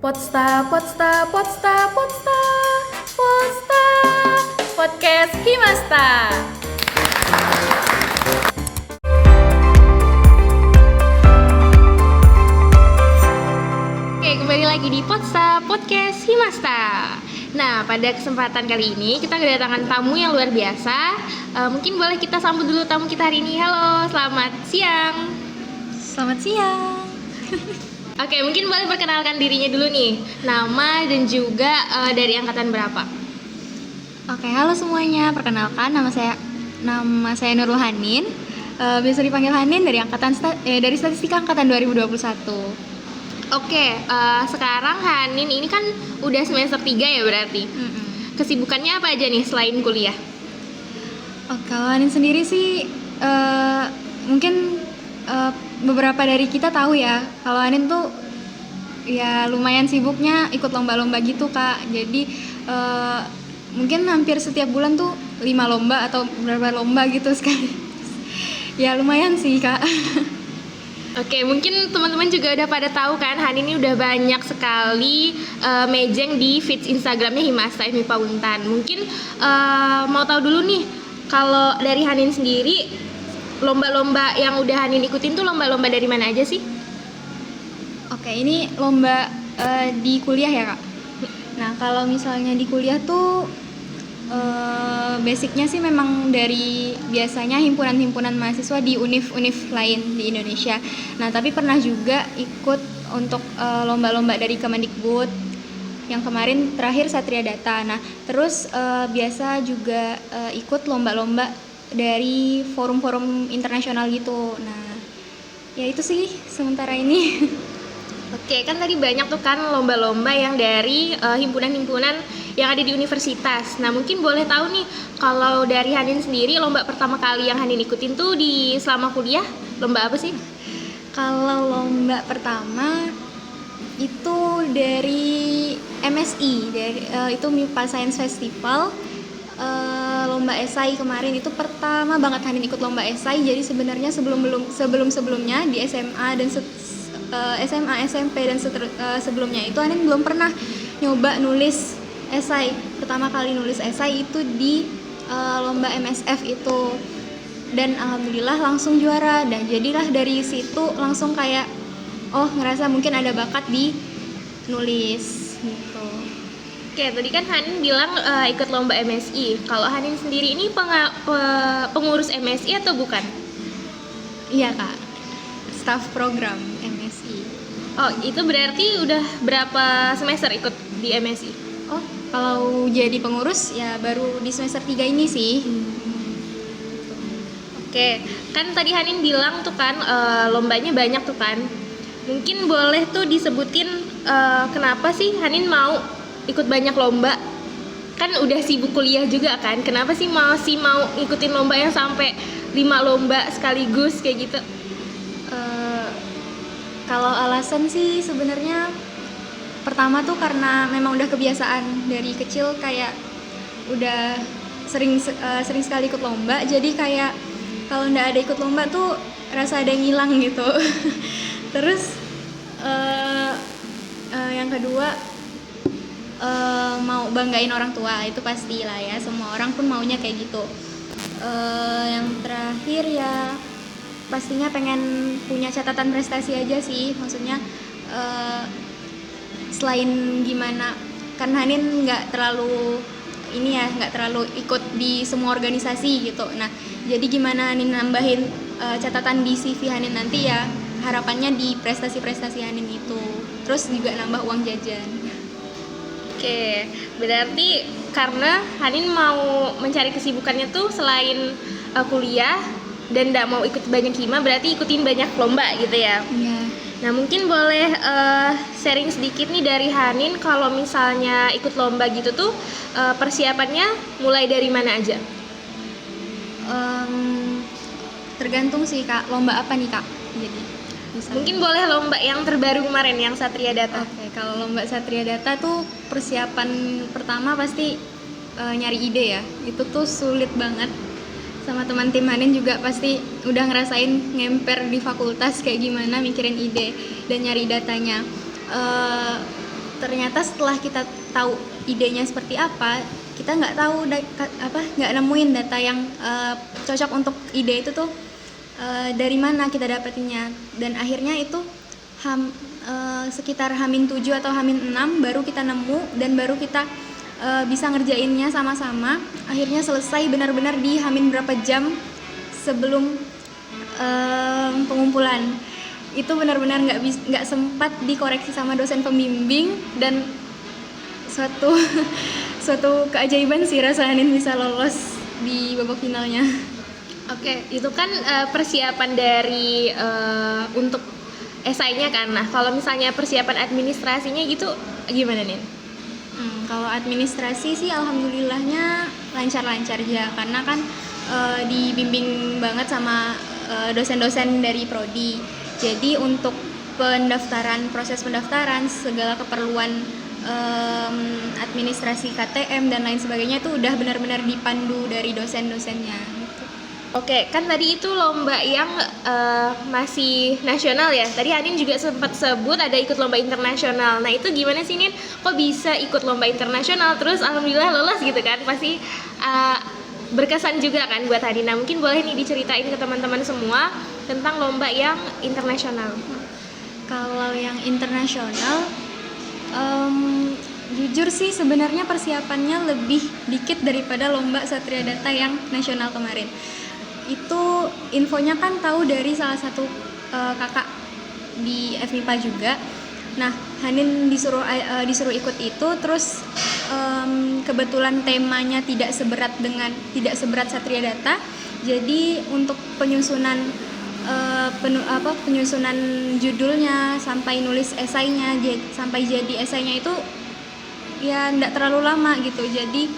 Potsta, Potsta, Potsta, Potsta, Potsta, Podcast Himasta. Oke, kembali lagi di Potsta, Podcast Himasta. Nah, pada kesempatan kali ini kita kedatangan tamu yang luar biasa. Mungkin boleh kita sambut dulu tamu kita hari ini. Halo, selamat siang. Selamat siang. Oke, mungkin boleh perkenalkan dirinya dulu nih. Nama dan juga dari angkatan berapa? Oke, halo semuanya. Perkenalkan nama saya Nurul Hanin. Biasa dipanggil Hanin dari dari Statistika angkatan 2021. Oke, sekarang Hanin ini kan udah semester 3 ya berarti. Kesibukannya apa aja nih selain kuliah? Kalau Hanin sendiri sih mungkin beberapa dari kita tahu ya, kalau Hanin tuh ya lumayan sibuknya ikut lomba-lomba gitu Kak. Jadi mungkin hampir setiap bulan tuh 5 lomba atau berapa lomba gitu sekali. Ya lumayan sih Kak. Oke, mungkin teman-teman juga udah pada tahu kan, Hanin ini udah banyak sekali mejeng di feeds Instagramnya Himasta FMIPA Untan. Mungkin mau tahu dulu nih, kalau dari Hanin sendiri, lomba-lomba yang udah Hanin ikutin tuh lomba-lomba dari mana aja sih? Oke, ini lomba di kuliah ya Kak. Nah, kalau misalnya di kuliah tuh basicnya sih memang dari biasanya himpunan-himpunan mahasiswa di univ-univ lain di Indonesia. Nah, tapi pernah juga ikut untuk lomba-lomba dari Kemendikbud yang kemarin terakhir Satria Data. Nah, terus biasa juga ikut lomba-lomba dari forum-forum internasional gitu. Nah, ya itu sih sementara ini. Oke, kan tadi banyak tuh kan lomba-lomba yang dari himpunan-himpunan yang ada di universitas. Nah, mungkin boleh tahu nih, kalau dari Hanin sendiri, lomba pertama kali yang Hanin ikutin tuh di selama kuliah, lomba apa sih? Kalau lomba pertama itu dari MSI, itu MIPA Science Festival. Lomba esai kemarin itu pertama banget Hanin ikut lomba esai. Jadi sebenarnya sebelumnya di SMA dan SMA, SMP dan sebelumnya itu Hanin belum pernah nyoba nulis esai. Pertama kali nulis esai itu di lomba MSF itu, dan alhamdulillah langsung juara. Dan jadilah dari situ langsung kayak ngerasa mungkin ada bakat di nulis gitu. Oke, tadi kan Hanin bilang ikut lomba MSI. Kalau Hanin sendiri ini pengurus MSI atau bukan? Iya Kak, staff program MSI. Oh, itu berarti udah berapa semester ikut di MSI? Oh, kalau jadi pengurus ya baru di semester 3 ini sih. Oke, kan tadi Hanin bilang tuh kan lombanya banyak tuh kan. Mungkin boleh tuh disebutin kenapa sih Hanin mau ikut banyak lomba? Kan udah sibuk kuliah juga kan, kenapa sih masih mau ikutin lomba yang sampai 5 lomba sekaligus kayak gitu? Kalau alasan sih sebenarnya pertama tuh karena memang udah kebiasaan dari kecil, kayak udah sering sekali ikut lomba. Jadi kayak kalau nggak ada ikut lomba tuh rasa ada yang hilang gitu. Terus yang kedua, mau banggain orang tua, itu pastilah ya, semua orang pun maunya kayak gitu. Yang terakhir ya pastinya pengen punya catatan prestasi aja sih, maksudnya selain gimana, kan Hanin nggak terlalu ikut di semua organisasi gitu. Nah, jadi gimana Hanin nambahin catatan di CV Hanin nanti, ya harapannya di prestasi-prestasi Hanin itu, terus juga nambah uang jajan. Oke, berarti karena Hanin mau mencari kesibukannya tuh selain kuliah dan nggak mau ikut banyak hima, berarti ikutin banyak lomba gitu ya? Iya. Nah, mungkin boleh sharing sedikit nih dari Hanin, kalau misalnya ikut lomba gitu tuh persiapannya mulai dari mana aja? Tergantung sih Kak, lomba apa nih Kak? Jadi misalnya, mungkin boleh lomba yang terbaru kemarin, yang Satria Data. Oke, kalau lomba Satria Data tuh persiapan pertama pasti nyari ide ya. Itu tuh sulit banget. Sama teman tim Hanin juga pasti udah ngerasain ngemper di fakultas kayak gimana mikirin ide dan nyari datanya. ternyata setelah kita tahu idenya seperti apa, kita nggak tahu nggak nemuin data yang cocok untuk ide itu tuh dari mana kita dapetinnya. Dan akhirnya itu sekitar H-7 atau H-6 baru kita nemu dan baru kita bisa ngerjainnya sama-sama. Akhirnya selesai benar-benar di H- berapa jam sebelum pengumpulan. Itu benar-benar nggak sempat dikoreksi sama dosen pembimbing, dan suatu keajaiban sih rasanya Hanin bisa lolos di babak finalnya. Oke, itu kan persiapan dari untuk esainya kan. Nah, kalau misalnya persiapan administrasinya gitu gimana nih? Kalau administrasi sih alhamdulillahnya lancar-lancar aja, karena kan dibimbing banget sama dosen-dosen dari prodi. Jadi untuk proses pendaftaran, segala keperluan administrasi KTM dan lain sebagainya itu udah benar-benar dipandu dari dosen-dosennya gitu. Oke, kan tadi itu lomba yang masih nasional ya. Tadi Hanin juga sempat sebut ada ikut lomba internasional. Nah, itu gimana sih Nin? Kok bisa ikut lomba internasional terus alhamdulillah lolos gitu kan? Pasti berkesan juga kan buat Hanin. Nah, mungkin boleh nih diceritain ke teman-teman semua tentang lomba yang internasional. Kalau yang internasional, jujur sih sebenarnya persiapannya lebih dikit daripada lomba Satria Data yang nasional kemarin. Itu infonya kan tahu dari salah satu kakak di FMIPA juga. Nah, Hanin disuruh ikut itu, terus kebetulan temanya tidak seberat Satria Data. Jadi untuk penyusunan penyusunan judulnya sampai nulis esainya, sampai jadi esainya itu ya enggak terlalu lama gitu. Jadi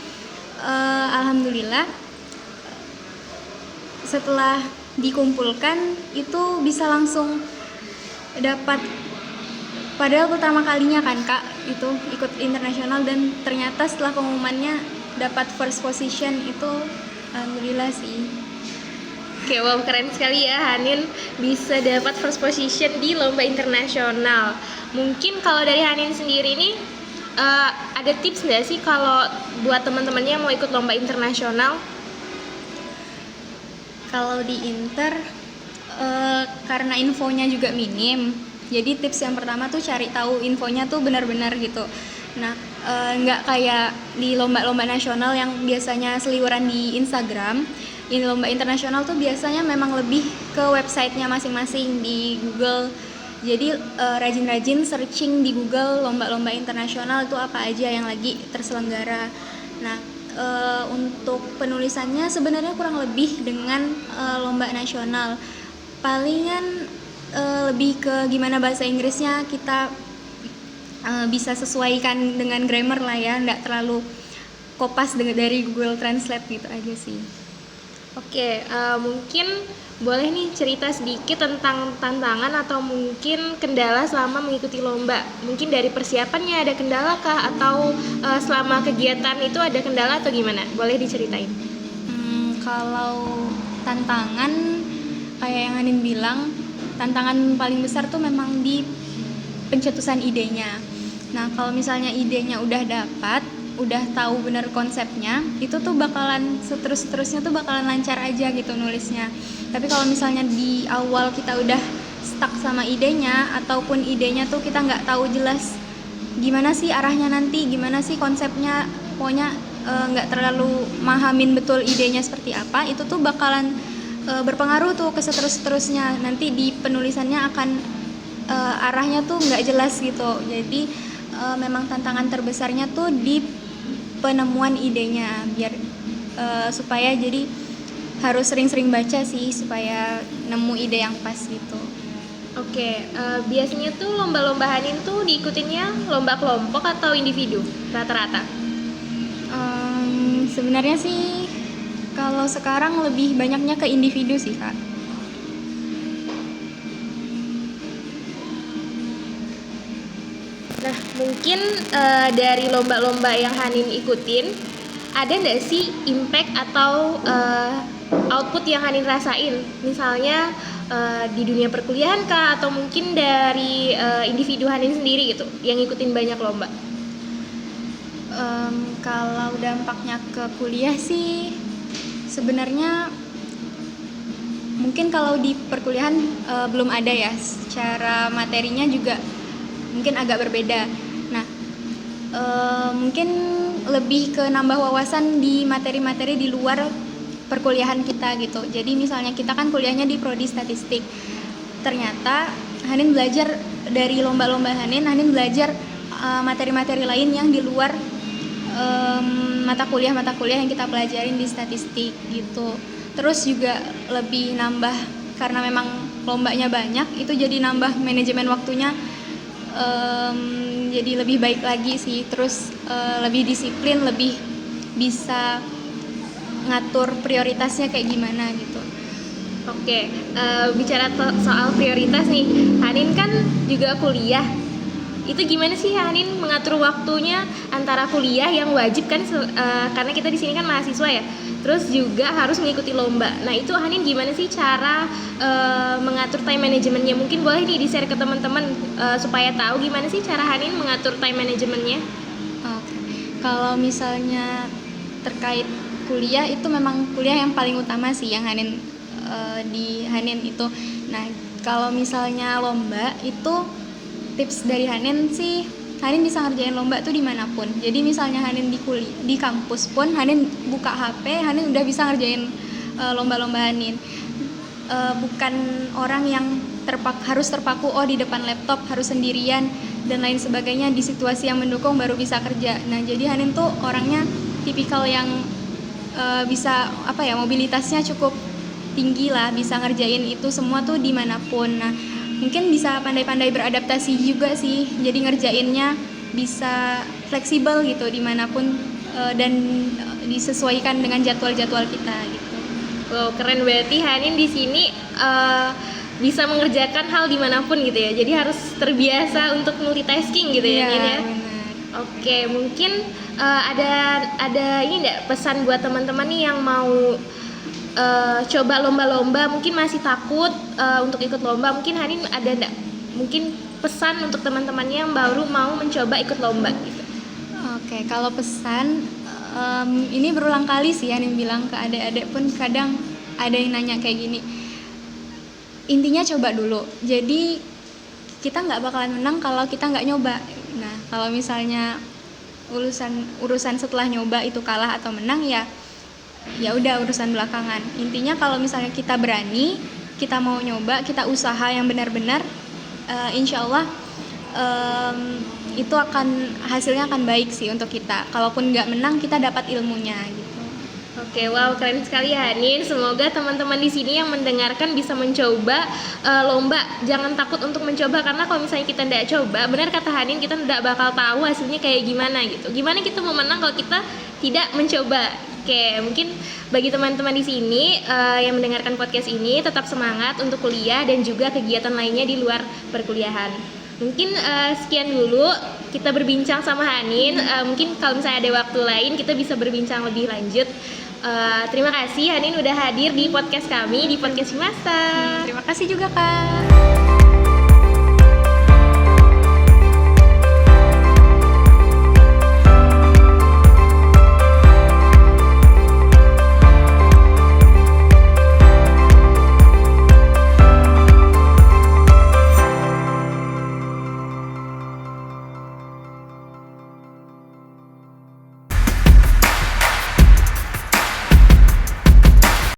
alhamdulillah setelah dikumpulkan itu bisa langsung dapat, padahal pertama kalinya kan Kak itu ikut internasional, dan ternyata setelah pengumumannya dapat first position. Itu alhamdulillah sih. Oke, wow, keren sekali ya Hanin bisa dapat first position di lomba internasional. Mungkin kalau dari Hanin sendiri nih ada tips nggak sih kalau buat teman-temannya yang mau ikut lomba internasional? Kalau di Inter karena infonya juga minim, jadi tips yang pertama tuh cari tahu infonya tuh benar-benar gitu. Nah, nggak kayak di lomba-lomba nasional yang biasanya seliweran di Instagram. Ini lomba internasional tuh biasanya memang lebih ke websitenya masing-masing di Google. Jadi rajin-rajin searching di Google lomba-lomba internasional itu apa aja yang lagi terselenggara. Nah, untuk penulisannya sebenarnya kurang lebih dengan lomba nasional. Palingan lebih ke gimana bahasa Inggrisnya kita bisa sesuaikan dengan grammar lah ya, nggak terlalu kopas dari Google Translate gitu aja sih. Oke, mungkin boleh nih cerita sedikit tentang tantangan atau mungkin kendala selama mengikuti lomba. Mungkin dari persiapannya ada kendala kah, atau selama kegiatan itu ada kendala atau gimana? Boleh diceritain. Kalau tantangan kayak yang Hanin bilang, tantangan paling besar tuh memang di pencetusan idenya. Nah, kalau misalnya idenya udah dapat, udah tahu bener konsepnya, itu tuh bakalan seterusnya tuh bakalan lancar aja gitu nulisnya. Tapi kalau misalnya di awal kita udah stuck sama idenya, ataupun idenya tuh kita nggak tahu jelas gimana sih arahnya nanti, gimana sih konsepnya, pokoknya nggak terlalu mahamin betul idenya seperti apa, itu tuh bakalan berpengaruh tuh ke seterusnya. Nanti di penulisannya akan arahnya tuh nggak jelas gitu. Jadi memang tantangan terbesarnya tuh di penemuan idenya, biar supaya jadi harus sering-sering baca sih supaya nemu ide yang pas gitu. Oke, biasanya tuh lomba-lomba Hanin tuh diikutinnya lomba kelompok atau individu rata-rata? Sebenarnya sih kalau sekarang lebih banyaknya ke individu sih Kak. Nah, mungkin dari lomba-lomba yang Hanin ikutin, ada nggak sih impact atau output yang Hanin rasain, misalnya di dunia perkuliahan kah, atau mungkin dari individu Hanin sendiri gitu yang ngikutin banyak lomba? Kalau dampaknya ke kuliah sih sebenarnya mungkin kalau di perkuliahan belum ada ya, secara materinya juga mungkin agak berbeda. Nah, mungkin lebih ke nambah wawasan di materi-materi di luar perkuliahan kita gitu. Jadi misalnya kita kan kuliahnya di prodi statistik, ternyata Hanin belajar dari lomba-lomba Hanin belajar materi-materi lain yang di luar mata kuliah yang kita pelajarin di statistik gitu. Terus juga lebih nambah karena memang lombanya banyak, itu jadi nambah manajemen waktunya jadi lebih baik lagi sih. Terus lebih disiplin, lebih bisa ngatur prioritasnya kayak gimana gitu. Oke, bicara soal prioritas nih, Hanin kan juga kuliah. Itu gimana sih Hanin mengatur waktunya antara kuliah yang wajib kan karena kita di sini kan mahasiswa ya, terus juga harus mengikuti lomba. Nah itu Hanin gimana sih cara mengatur time manajemennya? Mungkin boleh nih di-share ke teman-teman supaya tahu gimana sih cara Hanin mengatur time manajemennya. Oke. Kalau misalnya terkait kuliah, itu memang kuliah yang paling utama sih yang Hanin di Hanin itu. Nah kalau misalnya lomba itu tips dari Hanin sih, Hanin bisa ngerjain lomba tuh dimanapun. Jadi misalnya Hanin di kampus pun Hanin buka HP, Hanin udah bisa ngerjain lomba-lomba Hanin. Bukan orang yang harus terpaku di depan laptop, harus sendirian dan lain sebagainya, di situasi yang mendukung baru bisa kerja. Nah jadi Hanin tuh orangnya tipikal yang bisa mobilitasnya cukup tinggi lah, bisa ngerjain itu semua tuh dimanapun. Nah mungkin bisa pandai-pandai beradaptasi juga sih, jadi ngerjainnya bisa fleksibel gitu dimanapun dan disesuaikan dengan jadwal-jadwal kita gitu. Wow, keren, berarti Hanin di sini bisa mengerjakan hal dimanapun gitu ya. Jadi harus terbiasa untuk multitasking gitu ya, Nin ya. Benar. Oke, mungkin ada ini enggak pesan buat teman-teman nih yang mau coba lomba-lomba, mungkin masih takut untuk ikut lomba, mungkin Hanin ada enggak mungkin pesan untuk teman-temannya yang baru mau mencoba ikut lomba gitu? Oke, kalau pesan ini berulang kali sih Hanin bilang ke adik-adik pun, kadang ada yang nanya kayak gini. Intinya coba dulu. Jadi kita nggak bakalan menang kalau kita nggak nyoba. Nah, kalau misalnya urusan setelah nyoba itu kalah atau menang ya udah urusan belakangan. Intinya kalau misalnya kita berani, kita mau nyoba, kita usaha yang benar-benar, insya Allah itu hasilnya akan baik sih untuk kita. Kalaupun nggak menang, kita dapat ilmunya gitu. Oke, wow, keren sekali Hanin. Semoga teman-teman di sini yang mendengarkan bisa mencoba lomba. Jangan takut untuk mencoba, karena kalau misalnya kita tidak coba, benar kata Hanin, kita tidak bakal tahu hasilnya kayak gimana gitu. Gimana kita mau menang kalau kita tidak mencoba? Oke, mungkin bagi teman-teman di sini yang mendengarkan podcast ini, tetap semangat untuk kuliah dan juga kegiatan lainnya di luar perkuliahan. Mungkin sekian dulu kita berbincang sama Hanin. Mungkin kalau misalnya ada waktu lain kita bisa berbincang lebih lanjut. Terima kasih Hanin udah hadir di podcast kami, di podcast Himasta. Terima kasih juga Kak.